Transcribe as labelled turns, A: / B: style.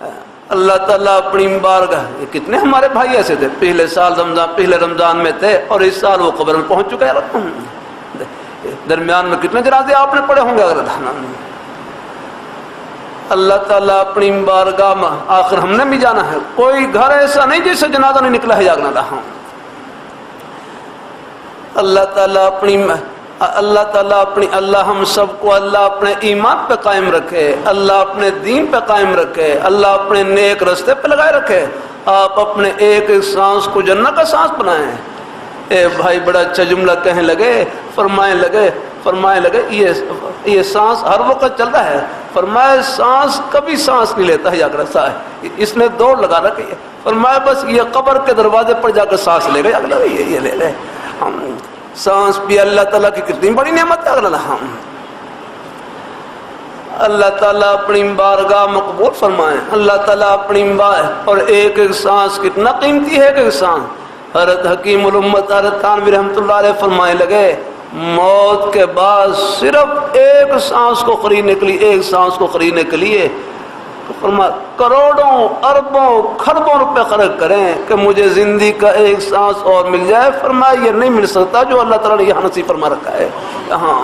A: اللہ تعالیٰ اپنی بارگاہ، کتنے ہمارے بھائی ایسے تھے پہلے رمضان میں تھے اور اس سال وہ قبر میں پہنچ چکے ہیں، درمیان میں کتنے جنازے آپ نے پڑھے ہوں گے اگر اللہ تعالیٰ اپنی بارگاہ میں، آخر ہم نے بھی جانا ہے، کوئی گھر ایسا نہیں جس سے جنازہ نہیں نکلا ہے جاگنا رہا. اللہ ہم سب کو اللہ اپنے ایمان پہ قائم رکھے، اللہ اپنے دین پہ قائم رکھے، اللہ اپنے نیک رستے پہ لگائے رکھے. آپ اپنے ایک ایک سانس کو جنت کا سانس بنائیں. اے بھائی بڑا اچھا جملہ کہنے لگے، فرمائے لگے یہ سانس ہر وقت چل رہا ہے. فرمائے سانس کبھی سانس نہیں لیتا ہے جا کر ہے، اس نے دوڑ لگا رکھی ہے. فرمایا بس یہ قبر کے دروازے پر جا کر سانس لے گئے، اگلا یہ لے لے. سانس بھی اللہ تعالیٰ کی کتنی بڑی نعمت ہے. اگلا اللہ تعالیٰ اپنی بارگاہ مقبول فرمائے. اللہ تعالیٰ اپنی اور ایک ایک سانس کتنا قیمتی ہے. ایک ایک سانس حضرت حکیم الامت حضرت تھانوی رحمۃ اللہ علیہ فرمائے لگے، موت کے بعد صرف ایک سانس کو خریدنے کے لیے فرمایا کروڑوں اربوں کھربوں روپے خرچ کریں کہ مجھے زندگی کا ایک سانس اور مل جائے. فرمایا یہ نہیں مل سکتا جو اللہ تعالیٰ نے یہاں نصیب فرما رکھا ہے. یہاں